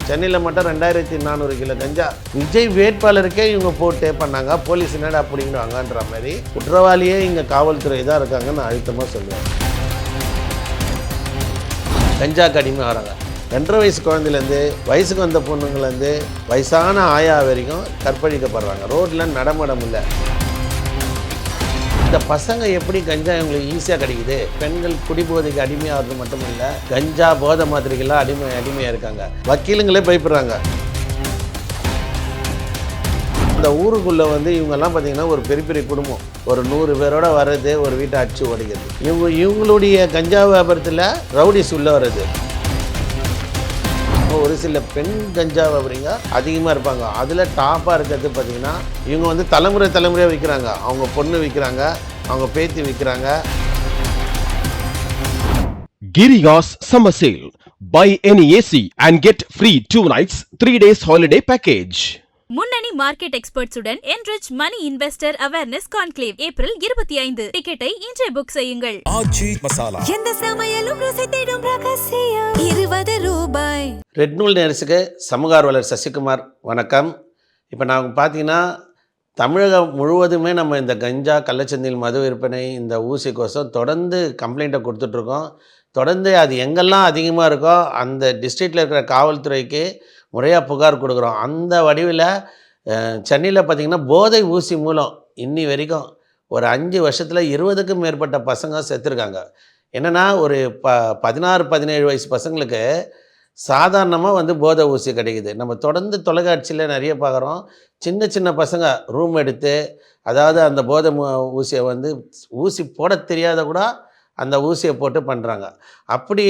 சென்னையில் மட்டும் 2400 கிலோ கஞ்சா விஜய் வேட்பாளருக்கே இவங்க போட்டே பண்ணாங்க. போலீஸ் என்னடா அப்படிங்கிறாங்கன்ற மாதிரி குற்றவாளியே இங்கே காவல்துறை தான் இருக்காங்கன்னு நான் அழுத்தமாக சொல்லுவேன். கஞ்சாக்கு அடிமை வராங்க. 2.5 வயசு குழந்தைலேருந்து வயசுக்கு வந்த பொண்ணுங்கள்லேருந்து வயசான ஆயா வரைக்கும் கற்பழிக்கப்படுறாங்க. ரோட்டில் நடமாடம் இல்லை. இந்த பசங்க எப்படி கஞ்சா இவங்களுக்கு ஈஸியாக கிடைக்குது? பெண்கள் குடிபோதைக்கு அடிமையாகிறது மட்டும் இல்லை, கஞ்சா போதை மாத்திரைகள்லாம் அடிமையாக இருக்காங்க. வக்கீலுங்களே பயப்படுறாங்க. இந்த ஊருக்குள்ளே இவங்கெல்லாம் பார்த்தீங்கன்னா ஒரு பெரிய பெரிய குடும்பம், ஒரு 100 பேரோட வர்றது, ஒரு வீட்டை அடிச்சு உடைக்கிறது. இவங்களுடைய கஞ்சா வியாபாரத்தில் ரவுடிஸ் உள்ளே வர்றது. ஒரு சில பெண் கஞ்சா வியாபாரிங்க அதிகமாக இருப்பாங்க. அதில் டாப்பாக இருக்கிறது பார்த்தீங்கன்னா இவங்க தலைமுறையாக விற்கிறாங்க. அவங்க பொண்ணு விற்கிறாங்க, அவங்க பேத்தி விற்கிறாங்க. Girigas Summer Sale. Buy any AC and get free 2 nights, 3 days holiday package. முன்னணி market எக்ஸ்பர்ட்ஸுடன் enrich money investor awareness conclave April 25. டிக்கெட்டை இன்றே புக் செய்யுங்கள். ஆச்சி மசாலா. எந்த சமையலும் ருசி தேடும் ரகசியம் 20 ரூபாய். ரெட் நூல் நேரசுக்கு சமூக ஆர்வலர் சசிகுமார் வணக்கம். இப்போ நான் பார்த்தீங்கன்னா தமிழகம் முழுவதுமே நம்ம இந்த கஞ்சா, கள்ளச்சந்தையில் மது விற்பனை, இந்த ஊசி கோசம் தொடர்ந்து கம்ப்ளைண்ட்டை கொடுத்துட்ருக்கோம். தொடர்ந்து அது எங்கெல்லாம் அதிகமாக இருக்கோ அந்த டிஸ்ட்ரிக்டில் இருக்கிற காவல்துறைக்கு முறையாக புகார் கொடுக்குறோம். அந்த வடிவில் சென்னையில் பார்த்திங்கன்னா போதை ஊசி மூலம் இன்னி வரைக்கும் ஒரு 5 வருஷத்தில் 20க்கும் மேற்பட்ட பசங்க செத்துருக்காங்க. என்னென்னா ஒரு 16-17 வயசு பசங்களுக்கு சாதாரணமாக போதை ஊசி கிடைக்குது. நம்ம தொடர்ந்து தொலைக்காட்சியில் நிறைய பார்க்குறோம். சின்ன சின்ன பசங்க ரூம் எடுத்து, அதாவது அந்த போதை ஊசியை ஊசி போட தெரியாத கூட அந்த ஊசியை போட்டு பண்ணுறாங்க. அப்படி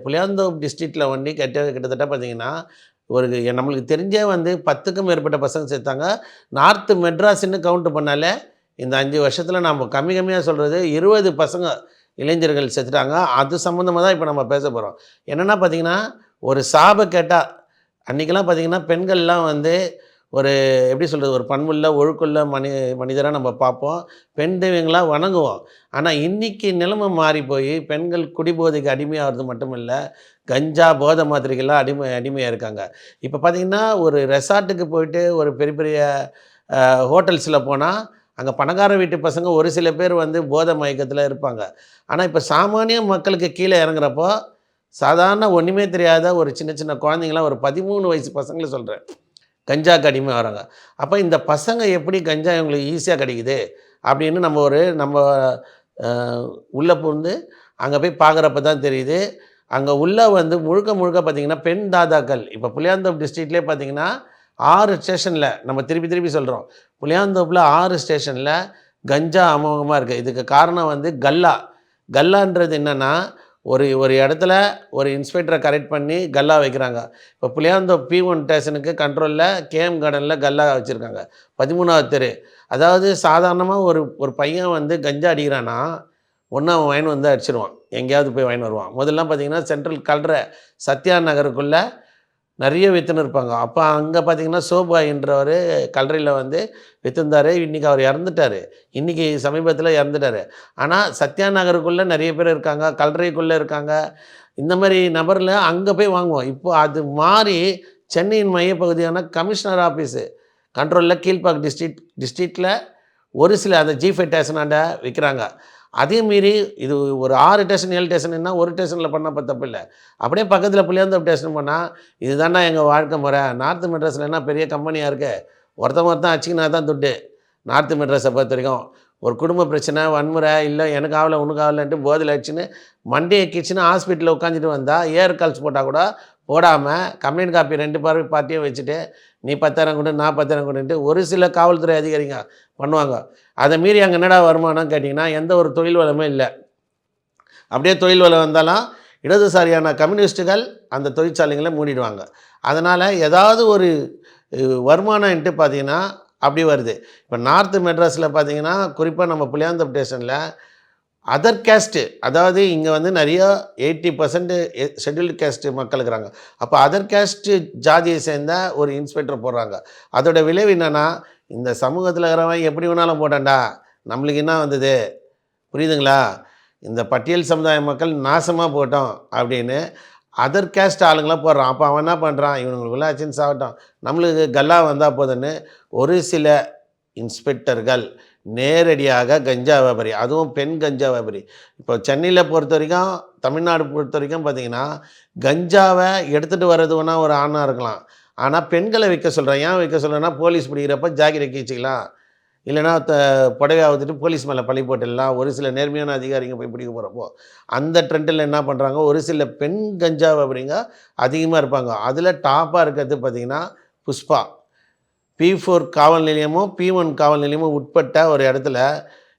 புளியாந்தோப்பு டிஸ்ட்ரிக்டில் கிட்டத்தட்ட பார்த்திங்கன்னா ஒரு நம்மளுக்கு தெரிஞ்சே 10க்கும் மேற்பட்ட பசங்க சேர்த்தாங்க. நார்த்து மெட்ராஸ்ன்னு கவுண்ட் பண்ணாலே இந்த 5 வருஷத்தில் நம்ம கம்மியாக சொல்கிறது 20 பசங்க இளைஞர்கள் செத்துட்டாங்க. அது சம்மந்தமாக தான் இப்போ நம்ம பேச போகிறோம். என்னென்னா பார்த்திங்கன்னா ஒரு சாபை கேட்டால் அன்றைக்கெல்லாம் பார்த்திங்கன்னா பெண்கள்லாம் ஒரு எப்படி சொல்கிறது, ஒரு பண்புள்ள ஒழுக்குள்ள மனிதராக நம்ம பார்ப்போம், பெண் தெய்வங்களாக வணங்குவோம். ஆனால் இன்றைக்கி நிலைமை மாறி போய் பெண்கள் குடிபோதைக்கு அடிமையாகிறது மட்டும் இல்லை, கஞ்சா போதை மாத்திரைகள்லாம் அடிமையாக இருக்காங்க. இப்போ பார்த்திங்கன்னா ஒரு ரெசார்ட்டுக்கு போயிட்டு ஒரு பெரிய பெரிய ஹோட்டல்ஸில் போனால் அங்கே பணக்கார வீட்டு பசங்க ஒரு சில பேர் போதை மயக்கத்தில் இருப்பாங்க. ஆனால் இப்போ சாமானிய மக்களுக்கு கீழே இறங்குறப்போ சாதாரண ஒன்றுமே தெரியாத ஒரு சின்ன சின்ன குழந்தைங்களாம், ஒரு 13 வயசு பசங்களை சொல்கிறேன், கஞ்சாக்கு அடிமை வராங்க. அப்போ இந்த பசங்க எப்படி கஞ்சா இவங்களுக்கு ஈஸியாக கிடைக்குது அப்படின்னு நம்ம உள்ளே புகுந்து அங்கே போய் பார்க்குறப்ப தான் தெரியுது. அங்கே உள்ளே முழுக்க பார்த்திங்கன்னா பெண் தாதாக்கள். இப்போ புளியாந்தோப்பு டிஸ்ட்ரிக்ட்லேயே பார்த்திங்கன்னா 6 ஸ்டேஷனில், நம்ம திருப்பி சொல்கிறோம், புளியாந்தோப்பில் 6 ஸ்டேஷனில் கஞ்சா அமோகமாக இருக்குது. இதுக்கு காரணம் கல்லான்றது என்னென்னா ஒரு இடத்துல ஒரு இன்ஸ்பெக்டரை கரெக்ட் பண்ணி கல்லா வைக்கிறாங்க. இப்போ புளியாந்தோப்பு P1 ஸ்டேஷனுக்கு கண்ட்ரோலில் KM கார்டனில் கல்லா வச்சுருக்காங்க, 13வது தெரு. அதாவது சாதாரணமாக ஒரு பையன் கஞ்சா அடிக்கிறான்னா ஒன்று அவன் வாங்கி அடிச்சிடுவான், எங்கேயாவது போய் வாங்கி வருவான். முதல்லாம் பார்த்திங்கன்னா சென்ட்ரல் கல்ற சத்யா நகருக்குள்ளே நிறைய விற்றுன்னு இருப்பாங்க. அப்போ அங்கே பார்த்திங்கன்னா சோபாயின்றவர் கல்லறையில் விற்றுந்தார். இன்றைக்கி அவர் இறந்துட்டார், இன்றைக்கி சமீபத்தில் இறந்துட்டார். ஆனால் சத்யா நகருக்குள்ளே நிறைய பேர் இருக்காங்க, கல்லறைக்குள்ளே இருக்காங்க. இந்த மாதிரி நபரில் அங்கே போய் வாங்குவோம். இப்போது அது மாறி சென்னையின் மையப்பகுதியான கமிஷனர் ஆஃபீஸு கண்ட்ரோலில் கீழ்பாக் டிஸ்ட்ரிக்டில் ஒரு சில அந்த G5 ஸ்டேஷனாண்ட விற்கிறாங்க. அதே மீறி இது ஒரு 6 ஸ்டேஷன் 7 ஸ்டேஷன்னா ஒரு ஸ்டேஷனில் பண்ணால் தப்பு இல்லை. அப்படியே பக்கத்தில் புளியாந்தோப்பு ஸ்டேஷன் பண்ணால் இதுதான்டா எங்கள் வாழ்க்கை முறை. நார்த்து மெட்ராஸில் என்ன பெரிய கம்பெனியாக இருக்குது, ஒருத்தன் அச்சிக்கினா தான் துட்டு. நார்த்து மெட்ராஸை பொறுத்த வரைக்கும் ஒரு குடும்ப பிரச்சனை, வன்முறை, இல்லை எனக்கு ஆகலை உனக்கு ஆகலைன்ட்டு போதையில் அடிச்சுன்னு மண்டியை கிச்சுன்னு ஹாஸ்பிட்டலில் உட்காந்துட்டு வந்தால் ஏர் கால்ஸ் போட்டால் கூட போடாமல் கம்ப்ளைண்ட் காப்பி 2 பார்ட்டியும் வச்சுட்டு நீ 10,000 கொடு நான் 10,000 கொடுன்ட்டு ஒரு சில காவல்துறை அதிகாரிங்க பண்ணுவாங்க. அதை மீறி அங்கே என்னடா வருமானம் கேட்டிங்கன்னா எந்த ஒரு தொழில் வளமே இல்லை. அப்படியே தொழில் வளம் வந்தாலும் இடதுசாரியான கம்யூனிஸ்ட்டுகள் அந்த தொழிற்சாலைகளை மூடிடுவாங்க. அதனால் ஏதாவது ஒரு வருமானம்ன்ட்டு பார்த்திங்கன்னா அப்படி வருது. இப்போ நார்த்து மெட்ராஸில் பார்த்திங்கன்னா குறிப்பாக நம்ம புளியாந்தோப்பு ஸ்டேஷனில் அதர் கேஸ்ட்டு, அதாவது இங்கே நிறைய 80% ஷெட்யூல்டு கேஸ்ட்டு மக்கள் இருக்கிறாங்க. அப்போ அதர் கேஸ்ட்டு ஜாதியை சேர்ந்த ஒரு இன்ஸ்பெக்டர் போடுறாங்க. அதோட விளைவு என்னென்னா இந்த சமூகத்தில் இருக்கிறவன் எப்படி வேணாலும் போட்டான்டா, நம்மளுக்கு என்ன வந்தது புரியுதுங்களா, இந்த பட்டியல் சமுதாய மக்கள் நாசமாக போட்டோம் அப்படின்னு அதர் கேஸ்ட் ஆளுங்களாம் போடுறான். அப்போ அவன் என்ன பண்ணுறான், இவனுங்களுக்குள்ள ஆச்சுன்னு சாகட்டும், நம்மளுக்கு கல்லா வந்தால் போதுன்னு ஒரு சில இன்ஸ்பெக்டர்கள் நேரடியாக கஞ்சா வியாபாரி, அதுவும் பெண் கஞ்சா வியாபாரி. இப்போ சென்னையில் பொறுத்த வரைக்கும், தமிழ்நாடு பொறுத்த வரைக்கும் பார்த்தீங்கன்னா, கஞ்சாவை எடுத்துகிட்டு வர்றது வேணா ஒரு ஆணாக இருக்கலாம். ஆனால் பெண்களை விற்க சொல்கிறேன். ஏன் விற்க சொல்கிறேன்னா, போலீஸ் பிடிக்கிறப்ப ஜாக்கெட்டை கிழிச்சிக்கலாம், இல்லைனா புடவையை அவுத்துட்டு போலீஸ் மேலே பழி போட்டுடலாம். ஒரு சில நேர்மையான அதிகாரிங்க போய் பிடிக்க போகிறப்போ அந்த ட்ரெண்டில் என்ன பண்ணுறாங்க, ஒரு சில பெண் கஞ்சா வியாபாரிங்க அதிகமாக இருப்பாங்க. அதில் டாப்பாக இருக்கிறது பார்த்திங்கன்னா புஷ்பா. P4 காவல் நிலையமும் P1 காவல் நிலையமும் உட்பட்ட ஒரு இடத்துல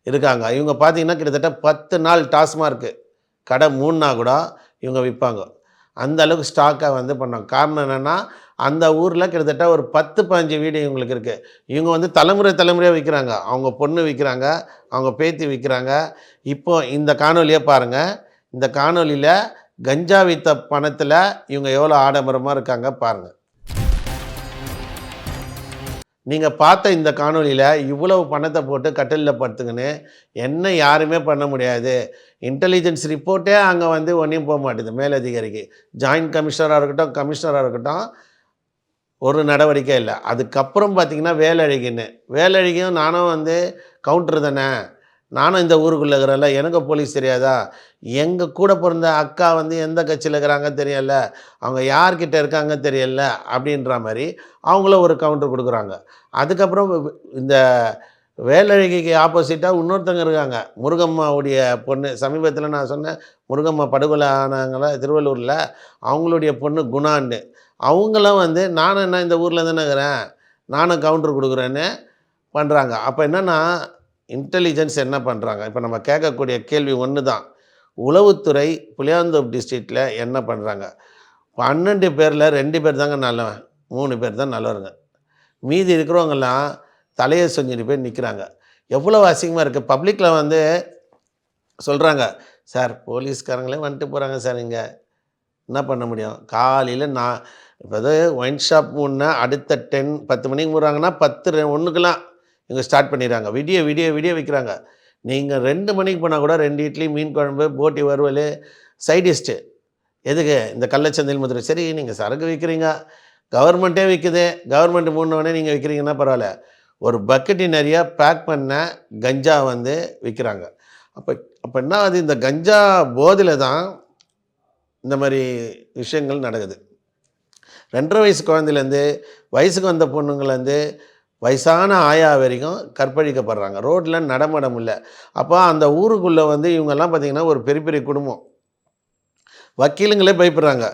இருக்காங்க. இவங்க பார்த்தீங்கன்னா கிட்டத்தட்ட 10 நாள் டாஸ்மார்க்கு கடை மூடினா கூட இவங்க விற்பாங்க. அந்த அளவுக்கு ஸ்டாக்கை வந்து பண்ணாங்க. காரணம் என்னென்னா, அந்த ஊரில் கிட்டத்தட்ட ஒரு 10-15 வீடு இவங்களுக்கு இருக்குது. இவங்க வந்து தலைமுறையாக விற்கிறாங்க. அவங்க பொண்ணு விற்கிறாங்க, அவங்க பேத்தி விற்கிறாங்க. இப்போ இந்த காணொலியை பாருங்கள். இந்த காணொலியில் கஞ்சா விற்ற பணத்தில் இவங்க எவ்வளோ ஆடம்பரமாக இருக்காங்க பாருங்கள். நீங்கள் பார்த்த இந்த காணொலியில் இவ்வளவு பணத்தை போட்டு கட்டிலில் படுத்துங்கன்னு என்ன யாருமே பண்ண முடியாது. இன்டெலிஜென்ஸ் ரிப்போர்ட்டே அங்கே வந்து ஒன்றையும் போக மாட்டேது மேலதிகாரிக்கு. ஜாயின்ட் கமிஷனராக இருக்கட்டும், கமிஷனராக இருக்கட்டும், ஒரு நடவடிக்கை இல்லை. அதுக்கப்புறம் பார்த்திங்கன்னா வேலழகியும் நானும் வந்து கவுண்டர் தானே, நானும் இந்த ஊருக்குள்ளே இருக்கிறேன்ல, எனக்கு போலீஸ் தெரியாதா, எங்கள் கூட பிறந்த அக்கா வந்து எந்த கட்சியில் இருக்கிறாங்க தெரியல, அவங்க யார்கிட்ட இருக்காங்க தெரியல அப்படின்ற மாதிரி அவங்கள ஒரு கவுண்டர் கொடுக்குறாங்க. அதுக்கப்புறம் இந்த வேலழகிக்கு ஆப்போசிட்டாக இன்னொருத்தங்க இருக்காங்க, முருகம்மாவுடைய பொண்ணு. சமீபத்தில் நான் சொன்னேன் முருகம்மா படுகொலை ஆனாங்கள திருவள்ளூரில், அவங்களுடைய பொண்ணு குணான்னு. அவங்களும் வந்து நானும் என்ன இந்த ஊரில் தானே இருக்கிறேன், நானும் கவுண்டர் கொடுக்குறேன்னு பண்ணுறாங்க. அப்போ என்னென்னா, இன்டெலிஜென்ஸ் என்ன பண்ணுறாங்க, இப்போ நம்ம கேட்கக்கூடிய கேள்வி ஒன்று தான். உளவுத்துறை புளியாந்தோப் டிஸ்ட்ரிக்டில் என்ன பண்ணுறாங்க? 12 பேரில் 2 பேர் தாங்க நல்லவன், 3 பேர் தான் நல்லவருங்க. மீதி இருக்கிறவங்கெல்லாம் தலையை சொஞ்சிட்டு போய் நிற்கிறாங்க. எவ்வளோ அசிங்கமாக இருக்குது. பப்ளிக்கில் வந்து சொல்கிறாங்க, சார் போலீஸ்காரங்களே வந்துட்டு போகிறாங்க சார், இங்கே என்ன பண்ண முடியும். காலையில் நான் இப்போ ஒயின் ஷாப் மூணுன்னா அடுத்த 10 மணிக்கு மூடுறாங்கன்னா 10:01க்கெலாம் இவங்க ஸ்டார்ட் பண்ணிடுறாங்க. விடிய விற்கிறாங்க. நீங்கள் 2 மணிக்கு போனால் கூட 2 இட்லி, மீன் குழம்பு, போட்டி வறுவல், சைடிஷ்டு. எதுக்கு இந்த கள்ளச்சந்தையில் மதுரை. சரி, நீங்கள் சரக்கு விற்கிறீங்க, கவர்மெண்ட்டே விற்குது, கவர்மெண்ட் மூணுனோடனே நீங்கள் விற்கிறீங்கன்னா பரவாயில்ல, ஒரு பக்கெட்டி நிறையா பேக் பண்ண கஞ்சா வந்து விற்கிறாங்க. அப்போ என்ன அது, இந்த கஞ்சா போதையில் தான் இந்த மாதிரி விஷயங்கள் நடக்குது. 2.5 வயசு குழந்தையிலேருந்து வயசுக்கு வந்த பொண்ணுங்கள்லேருந்து வயசான ஆயா வரைக்கும் கற்பழிக்கப்படுறாங்க. ரோட்டில் நடமாடம் இல்லை. அப்போ அந்த ஊருக்குள்ளே வந்து இவங்கெல்லாம் பார்த்திங்கன்னா ஒரு பெரிய குடும்பம். வக்கீலுங்களே பயப்படுறாங்க.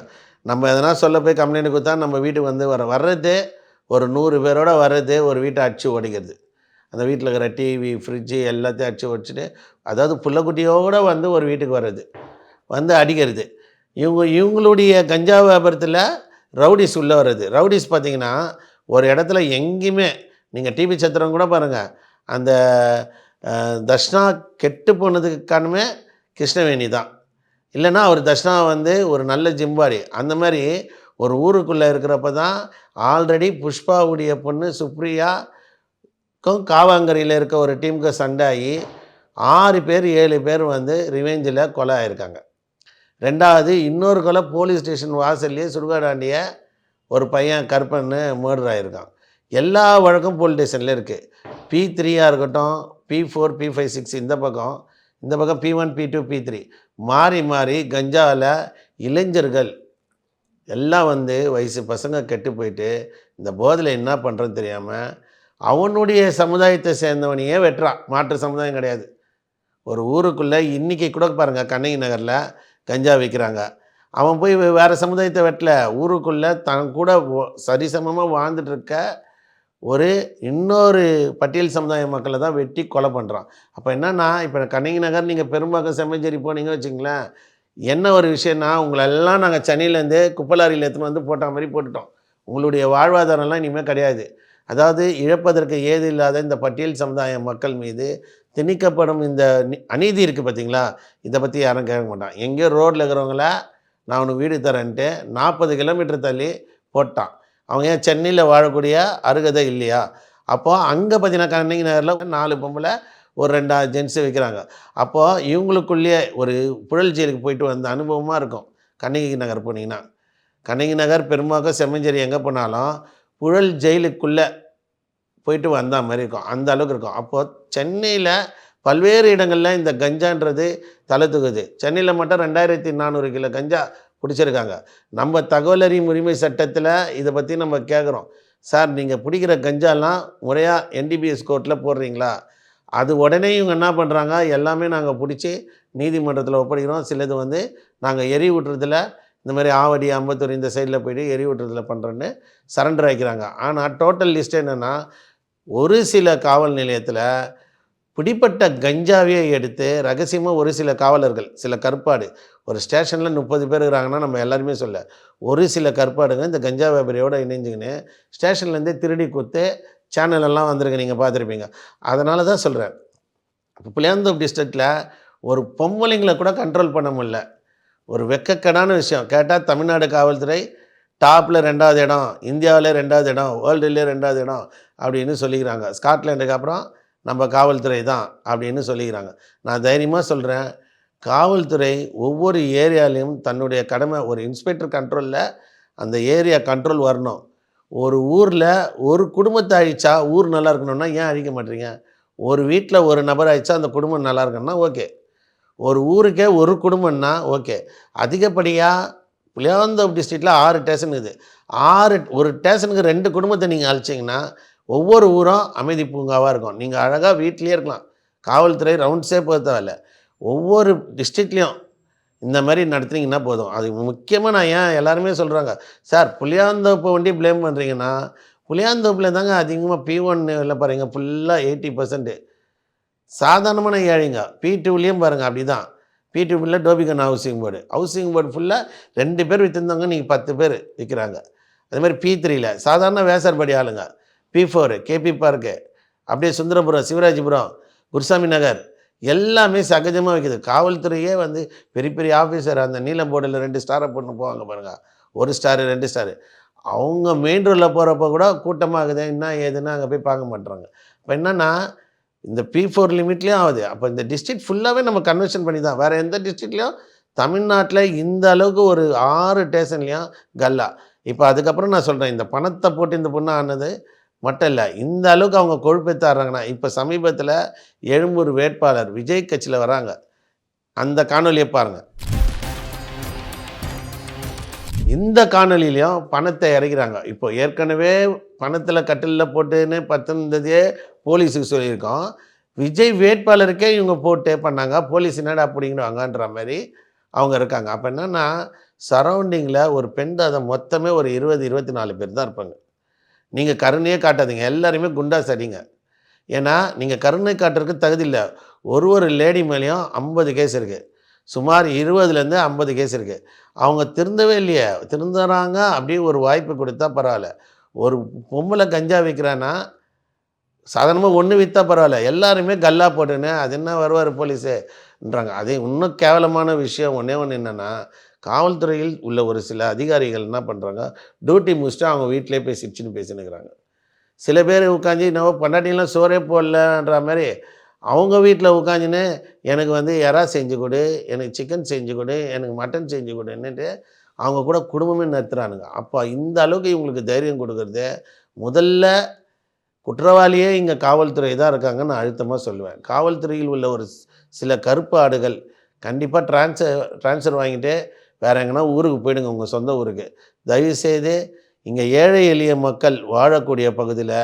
நம்ம எதனா சொல்ல போய் கம்ப்ளைண்ட் கொடுத்தா நம்ம வீட்டுக்கு வந்து வர்றது ஒரு 100 பேரோட வர்றது, ஒரு வீட்டை அடிச்சு ஓடிக்கிறது. அந்த வீட்டில் இருக்கிற டிவி, ஃப்ரிட்ஜு எல்லாத்தையும் அடிச்சு ஓடிச்சிட்டு, அதாவது புள்ளக்குட்டியோடு வந்து ஒரு வீட்டுக்கு வர்றது, வந்து அடிக்கிறது. இவங்களுடைய கஞ்சா வியாபாரத்தில் ரவுடிஸ் உள்ளே வர்றது. ரவுடிஸ் பார்த்திங்கன்னா ஒரு இடத்துல எங்கேயுமே, நீங்கள் டிவி சத்திரம் கூட பாருங்கள், அந்த தர்ஷனா கெட்டு போனதுக்கு காரணமே கிருஷ்ணவேணி தான். இல்லைன்னா அவர் தர்ஷனா வந்து ஒரு நல்ல ஜிம்பாடி. அந்த மாதிரி ஒரு ஊருக்குள்ளே இருக்கிறப்ப தான் ஆல்ரெடி புஷ்பாவுடைய பொண்ணு சுப்ரியாக்கும் காவாங்கரையில் இருக்க ஒரு டீமுக்கு சண்டை ஆகி 6 பேர் 7 பேர் வந்து ரிவெஞ்சில் கொலை ஆகிருக்காங்க. 2வது இன்னொரு கொலை போலீஸ் ஸ்டேஷன் வாசல்லையே சுடுகாடாண்டிய ஒரு பையன் கற்பன்னு மர்டர் ஆகிருக்கான். எல்லா வழக்கும் போலீஸ் ஸ்டேஷனில் இருக்குது. P3 இருக்கட்டும், P4, P5, 6 இந்த பக்கம் P1, P2, P3 மாறி கஞ்சாவில் இளைஞர்கள் எல்லாம் வந்து வயசு பசங்க கெட்டு போயிட்டு இந்த போதையில் என்ன பண்ணுறதுன்னு தெரியாமல் அவனுடைய சமுதாயத்தை சேர்ந்தவனையே வெட்டுறான். மாற்று சமுதாயம் கிடையாது. ஒரு ஊருக்குள்ளே இன்றைக்கி கூட பாருங்கள், கண்ணகி நகரில் கஞ்சா விற்கிறாங்க. அவன் போய் வேறு சமுதாயத்தை வெட்டல, ஊருக்குள்ளே தன் கூட சரிசமமாக வாழ்ந்துட்டுருக்க இன்னொரு பட்டியல் சமுதாய மக்களை தான் வெட்டி கொலை பண்ணுறான். அப்போ என்னென்னா, இப்போ கண்ணகி நகர் நீங்கள் பெரும்பாக்கம் செம்மஞ்சேரி போனீங்க வச்சுங்களேன், என்ன ஒரு விஷயம்னா, உங்களெல்லாம் நாங்கள் சென்னையிலேருந்து குப்பலாரியில் எடுத்துன்னு வந்து போட்ட மாதிரி போட்டுட்டோம். உங்களுடைய வாழ்வாதாரம்லாம் இனிமேல் கிடையாது. அதாவது இழப்பதற்கு ஏது இல்லாத இந்த பட்டியல் சமுதாய மக்கள் மீது திணிக்கப்படும் இந்த அநீதி இருக்குது பார்த்தீங்களா, இதை பற்றி யாரும் கேட்க மாட்டான். எங்கேயோ ரோட்டில் இருக்கிறவங்கள நான் உனக்கு வீடு தரேன்ட்டு 40 கிலோமீட்டர் தள்ளி போட்டான். அவங்க ஏன் சென்னையில் வாழக்கூடிய அருகதை இல்லையா? அப்போது அங்கே பார்த்தீங்கன்னா கண்ணகி நகரில் 4 பொம்பளை ஒரு 2 ஜென்ஸு வைக்கிறாங்க. அப்போது இவங்களுக்குள்ளேயே ஒரு புழல் ஜெயிலுக்கு போயிட்டு வந்த அனுபவமாக இருக்கும். கண்ணகி நகர் போனீங்கன்னா. கண்ணகி நகர், பெரும்பாக்கம், செம்மஞ்சேரி எங்கே போனாலும் புழல் ஜெயிலுக்குள்ளே போயிட்டு வந்தா மாதிரி இருக்கும். அந்த அளவுக்கு இருக்கும். அப்போது சென்னையில் பல்வேறு இடங்களில் இந்த கஞ்சான்றது தலை தூக்குது. சென்னையில் மட்டும் 2400 கிலோ கஞ்சா பிடிச்சிருக்காங்க. நம்ம தகவல் அறியும் உரிமை சட்டத்தில் இதை பற்றி நம்ம கேட்குறோம். சார், நீங்கள் பிடிக்கிற கஞ்சாலாம் முறையாக என்டிபிஎஸ் கோர்ட்டில் போடுறீங்களா? அது உடனே இவங்க என்ன பண்ணுறாங்க, எல்லாமே நாங்கள் பிடிச்சி நீதிமன்றத்தில் ஒப்படைக்கிறோம். சிலது வந்து நாங்கள் எரியூட்டுறதுல இந்த மாதிரி ஆவடி, அம்பத்தூர் இந்த சைடில் போய்ட்டு எரியூட்டுறதுல பண்ணுறோன்னு சரண்டர் ஆகிக்கிறாங்க. ஆனால் டோட்டல் லிஸ்ட் என்னென்னா, ஒரு சில காவல் நிலையத்தில் பிடிப்பட்ட கஞ்சாவையே எடுத்து ரகசியமாக ஒரு சில காவலர்கள், சில கற்பாடு, ஒரு ஸ்டேஷனில் 30 பேர் இருக்கிறாங்கன்னா நம்ம எல்லாருமே சொல்ல, ஒரு சில கற்பாடுங்க இந்த கஞ்சா வியாபாரியோடு இணைஞ்சுக்கின்னு ஸ்டேஷன்லேருந்தே திருடி கொடுத்து சேனலெல்லாம் வந்திருக்கு, நீங்கள் பார்த்துருப்பீங்க. அதனால தான் சொல்கிறேன், இப்போ புளியாந்தோப்பு டிஸ்ட்ரிக்டில் ஒரு பொம்பளைங்களை கூட கண்ட்ரோல் பண்ண முடியல. ஒரு வெக்கக்கடான விஷயம். கேட்டால் தமிழ்நாடு காவல்துறை டாப்பில் 2வது இடம், இந்தியாவிலே 2வது இடம், வேர்ல்டுலேயே 2வது இடம் அப்படின்னு சொல்லிக்கிறாங்க. ஸ்காட்லாண்டுக்கு அப்புறம் நம்ம காவல்துறை தான் அப்படின்னு சொல்லிக்கிறாங்க. நான் தைரியமாக சொல்கிறேன், காவல்துறை ஒவ்வொரு ஏரியாலையும் தன்னுடைய கடமை, ஒரு இன்ஸ்பெக்டர் கண்ட்ரோலில் அந்த ஏரியா கண்ட்ரோல் வரணும். ஒரு ஊரில் ஒரு குடும்பத்தை அழிச்சா ஊர் நல்லா இருக்கணும்னா ஏன் அழிக்க மாட்டீங்க? ஒரு வீட்டில் ஒரு நபர் அழிச்சா அந்த குடும்பம் நல்லா இருக்கணும்னா ஓகே. ஒரு ஊருக்கே ஒரு குடும்பம்னா ஓகே. அதிகப்படியாக புளியாந்தோப்பு டிஸ்ட்ரிக்டில் 6 ஸ்டேஷன் இருக்குது. ஒரு ஸ்டேஷனுக்கு 2 குடும்பத்தை நீங்கள் அழிச்சிங்கன்னா ஒவ்வொரு ஊரும் அமைதி பூங்காவாக இருக்கும். நீங்கள் அழகாக வீட்லேயே இருக்கலாம். காவல்துறை ரவுண்ட்ஸே போக தேவையில்ல. ஒவ்வொரு டிஸ்ட்ரிக்ட்லேயும் இந்த மாதிரி நடத்துனீங்கன்னா போதும். அது முக்கியமாக நான் ஏன் எல்லாருமே சொல்கிறாங்க, சார் புளியாந்தோப்பை ஒண்டி ப்ளேம் பண்ணுறீங்கன்னா, புளியாந்தோப்பில் தாங்க அதிகமாக P1 இல்லை பாருங்கள், ஃபுல்லாக 80% சாதாரணமான ஏழைங்க. P2லேயும் பாருங்கள் அப்படி தான். P2 டோபிகன் ஹவுசிங் போர்டு ஃபுல்லாக 2 பேர் விற்றுருந்தாங்க, நீங்கள் 10 பேர் விற்கிறாங்க. அதேமாதிரி P3ல் சாதாரண வேசர்படி ஆளுங்க. P4 கேபி பார்க்கு, அப்படியே சுந்தரபுரம், சிவராஜபுரம், குருசாமி நகர் எல்லாமே சகஜமாக வைக்குது. காவல்துறையே வந்து பெரிய பெரிய ஆஃபீஸர் அந்த நீலம் போர்டில் 2 ஸ்டாரை போட்டு போவாங்க பாருங்கள், 1 ஸ்டாரு 2 ஸ்டாரு. அவங்க மெயின் ரோடில் போகிறப்ப கூட கூட்டமாகுது, என்ன ஏதுன்னு அங்கே போய் பார்க்க மாட்டுறாங்க. இப்போ என்னென்னா, இந்த P4 லிமிட்லேயும் ஆகுது. அப்போ இந்த டிஸ்ட்ரிக்ட் ஃபுல்லாகவே நம்ம கன்வர்ஷன் பண்ணி தான், வேறு எந்த டிஸ்ட்ரிக்ட்லேயும் தமிழ்நாட்டில் இந்த அளவுக்கு ஒரு 6 ஸ்டேஷன்லேயும் கல்லா. இப்போ அதுக்கப்புறம் நான் சொல்கிறேன், இந்த பணத்தை போட்டு இந்த பொண்ணு ஆனது மட்டும் இல்லை, இந்த அளவுக்கு அவங்க கொழுப்பேற்றாங்கன்னா, இப்போ சமீபத்தில் எழும்பூர் வேட்பாளர் விஜய் கட்சியில் வராங்க, அந்த காணொலியை பாருங்கள். இந்த காணொலியிலையும் பணத்தை இறக்கிறாங்க. இப்போ ஏற்கனவே பணத்தில் கட்டிலில் போட்டுன்னு 10 போலீஸுக்கு சொல்லியிருக்கோம். விஜய் வேட்பாளருக்கே இவங்க போட்டே பண்ணாங்க, போலீஸ் என்னடா அப்படிங்கிறாங்கன்ற மாதிரி அவங்க இருக்காங்க. அப்போ என்னென்னா, சரௌண்டிங்கில் ஒரு பெண் அதை மொத்தமே ஒரு 20-24 பேர் தான் இருப்பாங்க. நீங்கள் கருணையே காட்டாதீங்க, எல்லாருமே குண்டாஸ் அடிங்க. ஏன்னா நீங்கள் கருணை காட்டுறதுக்கு தகுதி இல்லை. ஒரு லேடி மேலேயும் 50 கேஸ் இருக்குது, சுமார் 20லேருந்து 50 கேஸ் இருக்குது. அவங்க திருந்தவே இல்லையே, திருந்துறாங்க அப்படியே ஒரு வாய்ப்பு கொடுத்தா பரவாயில்ல. ஒரு பொம்பளை கஞ்சா விற்கிறான்னா சாதாரணமாக 1 விற்றா பரவாயில்ல, எல்லாருமே கல்லா போட்டுன்னு அது என்ன வருவார் போலீஸுன்றாங்க. அதே இன்னும் கேவலமான விஷயம் ஒன்றே என்னென்னா, காவல்துறையில் உள்ள ஒரு சில அதிகாரிகள் என்ன பண்ணுறாங்க, டியூட்டி முடிச்சுட்டு அவங்க வீட்டிலே போய் சிரிச்சுன்னு பேசினுக்கிறாங்க. சில பேர் உட்காந்து நம்ம பொண்டாட்டிலாம் சோறே போடலன்ற மாதிரி அவங்க வீட்டில் உட்காந்துன்னு எனக்கு வந்து எறா செஞ்சு கொடு, எனக்கு சிக்கன் செஞ்சு கொடு, எனக்கு மட்டன் செஞ்சு கொடுன்னுட்டு அவங்க கூட குடும்பமே நடத்துகிறானுங்க. அப்போ இந்த அளவுக்கு இவங்களுக்கு தைரியம் கொடுக்குறது, முதல்ல குற்றவாளியே இங்கே காவல்துறை தான் இருக்காங்கன்னு நான் அழுத்தமாக சொல்லுவேன். காவல்துறையில் உள்ள ஒரு சில கருப்பு ஆடுகள் கண்டிப்பாக ட்ரான்ஸ்ஃபர் வாங்கிட்டு வேறு எங்கன்னா ஊருக்கு போயிடுங்க, உங்கள் சொந்த ஊருக்கு. தயவுசெய்து இங்கே ஏழை எளிய மக்கள் வாழக்கூடிய பகுதியில்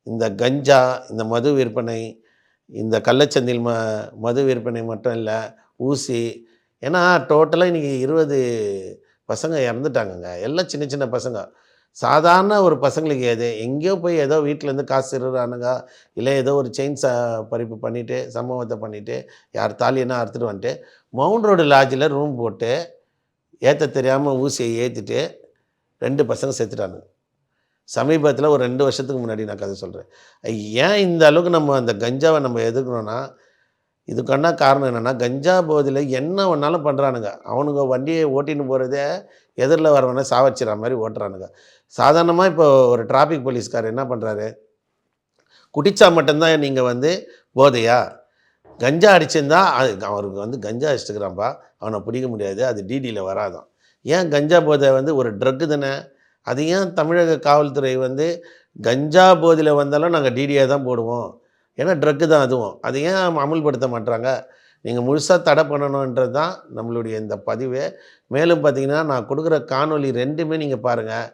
இந்த கஞ்சா, இந்த மது விற்பனை, இந்த கள்ளச்சந்தையில் மது விற்பனை மட்டும் இல்லை, ஊசி. ஏன்னா டோட்டலாக இன்றைக்கி 20 பசங்க இறந்துட்டாங்கங்க, எல்லாம் சின்ன சின்ன பசங்க. சாதாரண ஒரு பசங்களுக்கு எங்கேயோ போய் ஏதோ வீட்டிலேருந்து காசு திருடுறானுங்க, இல்லை ஏதோ ஒரு செயின் பறிப்பு பண்ணிவிட்டு சம்பவத்தை பண்ணிவிட்டு யார் தாலியெல்லாம் அறுத்துட்டு வந்துட்டு மவுண்ட் ரோடு லாட்ஜில் ரூம் போட்டு ஏற்ற தெரியாமல் ஊசியை ஏற்றிட்டு 2 பசங்க செத்துட்டானுங்க. சமீபத்தில் ஒரு 2 வருஷத்துக்கு முன்னாடி நான் கதை சொல்கிறேன். ஏன் இந்த அளவுக்கு நம்ம அந்த கஞ்சாவை நம்ம எதிர்க்கணும்னா, இதுக்கான காரணம் என்னென்னா, கஞ்சா போதில் என்ன வேணாலும் பண்ணுறானுங்க. அவனுங்க வண்டியை ஓட்டின்னு போகிறதே எதிரில் வரவனை சாவச்சிட்ற மாதிரி ஓட்டுறானுங்க. சாதாரணமாக இப்போ ஒரு டிராஃபிக் போலீஸ்கார் என்ன பண்ணுறாரு, குடித்தா மட்டும்தான் நீங்கள் வந்து போதையா, கஞ்சா அடிச்சிருந்தா அது அவருக்கு வந்து கஞ்சா அடிச்சுக்கிறான்ப்பா, அவனை பிடிக்க முடியாது, அது டிடியில் வராதான். ஏன் கஞ்சா போதை வந்து ஒரு ட்ரக்கு தானே, அது ஏன் தமிழக காவல்துறை வந்து கஞ்சா போதையில் வந்தாலும் நாங்கள் டிடியாக தான் போடுவோம், ஏன்னா ட்ரக்கு தான் அதுவும், அது ஏன் அமுல்படுத்த மாட்டுறாங்க? நீங்கள் முழுசாக தடை பண்ணணுன்றது தான் நம்மளுடைய இந்த பதிவு. மேலும் பார்த்தீங்கன்னா நான் கொடுக்குற காணொளி 2மே நீங்கள் பாருங்கள்.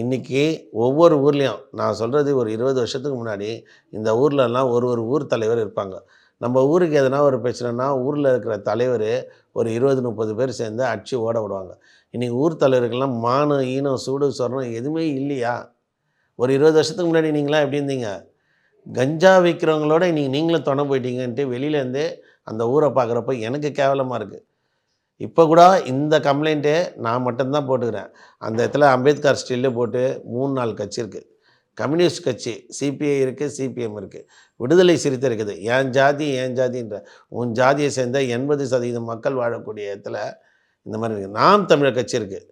இன்றைக்கி ஒவ்வொரு ஊர்லேயும் நான் சொல்கிறது ஒரு 20 வருஷத்துக்கு முன்னாடி இந்த ஊர்லலாம் ஒரு ஊர் தலைவர் இருப்பாங்க. நம்ம ஊருக்கு எதனா ஒரு பிரச்சனைனா ஊரில் இருக்கிற தலைவர் ஒரு 20-30 பேர் சேர்ந்து அடித்து ஓட விடுவாங்க. இன்றைக்கி ஊர் தலைவருக்கெல்லாம் மானம், ஈனம், சூடு, சொர்ணம் எதுவுமே இல்லையா? ஒரு 20 வருஷத்துக்கு முன்னாடி நீங்களாம் எப்படி இருந்தீங்க? கஞ்சா விற்கிறவங்களோட இன்றைக்கி நீங்களும் தொணை போயிட்டீங்கன்ட்டு வெளியிலேருந்து அந்த ஊரை பார்க்குறப்ப எனக்கு கேவலமாக இருக்குது. இப்போ கூட இந்த கம்ப்ளைண்ட்டு நான் மட்டும்தான் போட்டுக்கிறேன். அந்த இடத்துல அம்பேத்கர் ஸ்டில்லு போட்டு 3-4 கட்சி இருக்குது. கம்யூனிஸ்ட் கட்சி சிபிஐ இருக்குது, சிபிஎம் இருக்குது, விடுதலை சிறுத்தை இருக்குது. என் ஜாதின்ற உன் ஜாதியை சேர்ந்த 80% மக்கள் வாழக்கூடிய இடத்துல இந்த மாதிரி இருக்குது. நாம் தமிழர் கட்சி இருக்குது.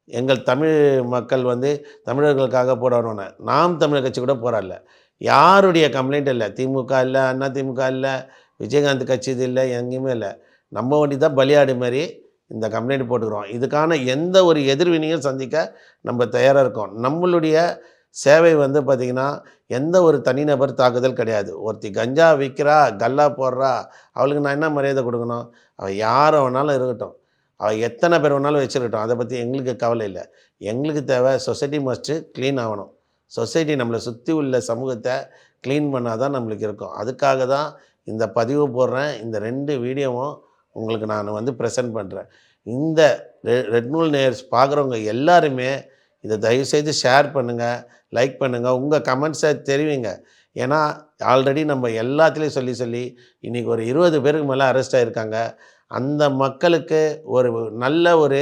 எங்கள் தமிழ் மக்கள் வந்து தமிழர்களுக்காக போராடணும்னு நாம் தமிழர் கட்சி கூட போராடல. யாருடைய கம்ப்ளைண்ட் இல்லை. திமுக இல்லை, அண்ணா திமுக இல்லை, விஜயகாந்த் கட்சி இது இல்லை, எங்கேயுமே இல்லை. நம்ம வண்டி தான் பலியாடு மாதிரி இந்த கம்ப்ளைண்ட் போட்டுக்கிறோம். இதுக்கான எந்த ஒரு எதிர்வினையும் சந்திக்க நம்ம தயாராக இருக்கோம். நம்மளுடைய சேவை வந்து பார்த்திங்கன்னா எந்த ஒரு தனிநபர் தாக்குதல் கிடையாது. ஒருத்தி கஞ்சா விற்கிறா, கல்லா போடுறா, அவளுக்கு நான் என்ன மரியாதை கொடுக்கணும்? அவள் யாரை வேணாலும் இருக்கட்டும், அவள் எத்தனை பேர் வேணாலும் வச்சுருக்கட்டும், அதை பற்றி எங்களுக்கு கவலை இல்லை. எங்களுக்கு தேவை சொசைட்டி மஸ்ட்டு க்ளீன் ஆகணும். சொசைட்டி நம்மளை சுற்றி உள்ள சமூகத்தை க்ளீன் பண்ணால் தான் நம்மளுக்கு இருக்கும். அதுக்காக தான் இந்த பதிவு போடுறேன். இந்த 2 வீடியோவும் உங்களுக்கு நான் வந்து ப்ரெசென்ட் பண்ணுறேன். இந்த ரெட் நூல் நேயர்ஸ் பார்க்குறவங்க எல்லாருமே இதை தயவுசெய்து ஷேர் பண்ணுங்கள், லைக் பண்ணுங்கள், உங்கள் கமெண்ட்ஸை தெரிவிங்க. ஏன்னா ஆல்ரெடி நம்ம எல்லாத்துலேயும் சொல்லி இன்றைக்கி ஒரு 20 பேருக்கு மேலே அரெஸ்ட் ஆகியிருக்காங்க. அந்த மக்களுக்கு ஒரு நல்ல ஒரு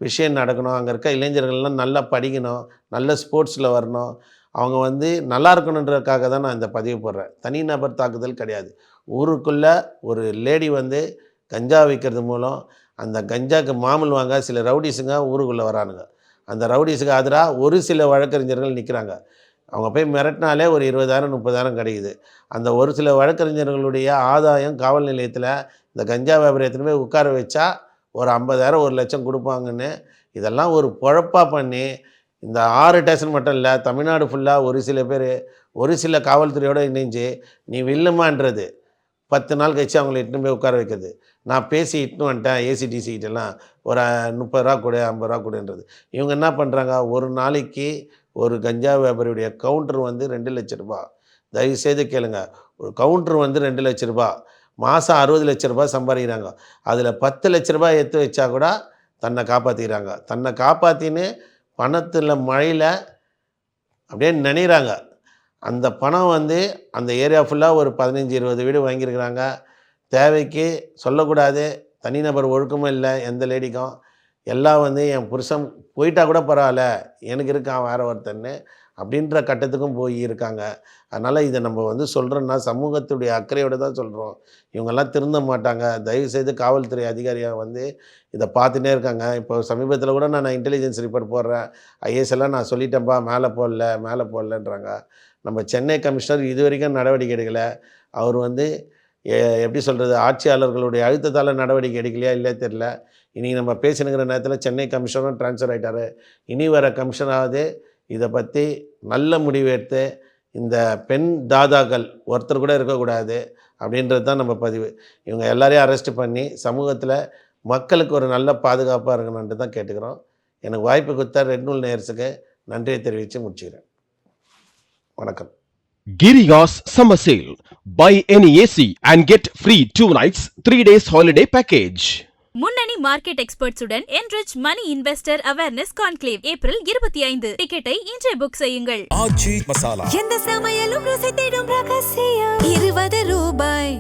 விஷயம் நடக்கணும். அங்கே இருக்க இளைஞர்கள்லாம் நல்லா படிக்கணும், நல்ல ஸ்போர்ட்ஸில் வரணும், அவங்க வந்து நல்லா இருக்கணுன்றதுக்காக தான் நான் இந்த பதிவு போடுறேன். தனிநபர் தாக்குதல் கிடையாது. ஊருக்குள்ளே ஒரு லேடி வந்து கஞ்சா விற்கிறது மூலம் அந்த கஞ்சாவுக்கு மாமூல் வாங்க சில ரவுடிஸுங்க ஊருக்குள்ளே வரானுங்க. அந்த ரவுடிஸுக்கு ஆதராக ஒரு சில வழக்கறிஞர்கள் நிற்கிறாங்க. அவங்க போய் மிரட்டினாலே ஒரு 20,000-30,000 கிடைக்குது. அந்த ஒரு சில வழக்கறிஞர்களுடைய ஆதாயம் காவல் நிலையத்தில் இந்த கஞ்சா வியாபாரத்தில் போய் உட்கார வச்சா ஒரு 50,000 1,00,000 கொடுப்பாங்கன்னு இதெல்லாம் ஒரு பொழப்பாக பண்ணி இந்த 6 ஸ்டேஷன் மட்டும் இல்லை, தமிழ்நாடு ஃபுல்லாக ஒரு சில பேர் ஒரு சில காவல்துறையோடு இணைஞ்சு நீ வில்லுமான்றது 10 நாள் கழிச்சு அவங்கள இட்டுன்னு போய் உட்கார வைக்கிறது. நான் பேசி இட்டுன்னு வந்துட்டேன் ஏசிடிசி கிட்டலாம் ஒரு 30 ரூபா கொடு, 50 ரூபா கொடுன்றது. இவங்க என்ன பண்ணுறாங்க, ஒரு நாளைக்கு ஒரு கஞ்சா வியாபாரியுடைய கவுண்டர் வந்து 2 லட்ச ரூபா. தயவுசெய்து கேளுங்க, ஒரு கவுண்டர் வந்து 2 லட்ச ரூபா, மாதம் 60 லட்ச ரூபா சம்பாதிக்கிறாங்க. அதில் 10 லட்ச ரூபா எடுத்து வச்சா கூட தன்னை காப்பாற்றிக்கிறாங்க. தன்னை காப்பாற்றின்னு பணத்தில் மழையில் அப்படியே நினைகிறாங்க. அந்த பணம் வந்து அந்த ஏரியா ஃபுல்லாக ஒரு 15-20 வீடு வாங்கியிருக்கிறாங்க. தேவைக்கு சொல்லக்கூடாது, தனிநபர் ஒழுக்கமும் இல்லை எந்த லேடிக்கும். எல்லாம் வந்து என் புருஷன் போயிட்டா கூட பரவாயில்ல, எனக்கு இருக்கான் வேறு ஒருத்தன்னு அப்படின்ற கட்டத்துக்கும் போய் இருக்காங்க. அதனால் இதை நம்ம வந்து சொல்கிறோன்னா சமூகத்துடைய அக்கறையோடு தான் சொல்கிறோம். இவங்கெல்லாம் திருந்த மாட்டாங்க. தயவுசெய்து காவல்துறை அதிகாரியாக வந்து இதை பார்த்துட்டே இருக்காங்க. இப்போ சமீபத்தில் கூட நான் இன்டெலிஜென்ஸ் ரிப்போர்ட் போடுறேன், ஐஏஎஸ் எல்லாம் நான் சொல்லிட்டேன்ப்பா, மேலே போடலன்றாங்க. நம்ம சென்னை கமிஷனர் இது வரைக்கும் நடவடிக்கை எடுக்கலை. அவர் வந்து எப்படி சொல்கிறது, ஆட்சியாளர்களுடைய அழுத்தத்தால் நடவடிக்கை எடுக்கலையா இல்லையா தெரில. இன்றைக்கி நம்ம பேசினுங்கிற நேரத்தில் சென்னை கமிஷனரும் ட்ரான்ஸ்ஃபர் ஆகிட்டார். இனி வர கமிஷனாவது இதை பற்றி நல்ல முடிவு எடுத்து இந்த பெண் தாதாக்கள் ஒருத்தர் கூட இருக்கக்கூடாது அப்படின்றது தான் நம்ம பதிவு. இவங்க எல்லாரையும் அரெஸ்ட் பண்ணி சமூகத்தில் மக்களுக்கு ஒரு நல்ல பாதுகாப்பாக இருக்கணுன்ட்டு தான் கேட்டுக்கிறோம். எனக்கு வாய்ப்பு கொடுத்த ரெட் நூல் நேயர்ஸுக்கு நன்றியை தெரிவித்து முடிச்சுக்கிறேன். வணக்கம். Giriga's Summer Sale. Buy any AC and get free 2 nights, 3 days holiday package. முன்னணி market எக்ஸ்பர்ட்ஸுடன் enrich money investor awareness conclave April 25. டிக்கெட்டை இன்றே புக் செய்யுங்கள். ஆச்சி மசாலா. எந்த சமையலும் ருசி தேடும் ரகசியம் 20 ரூபாய்.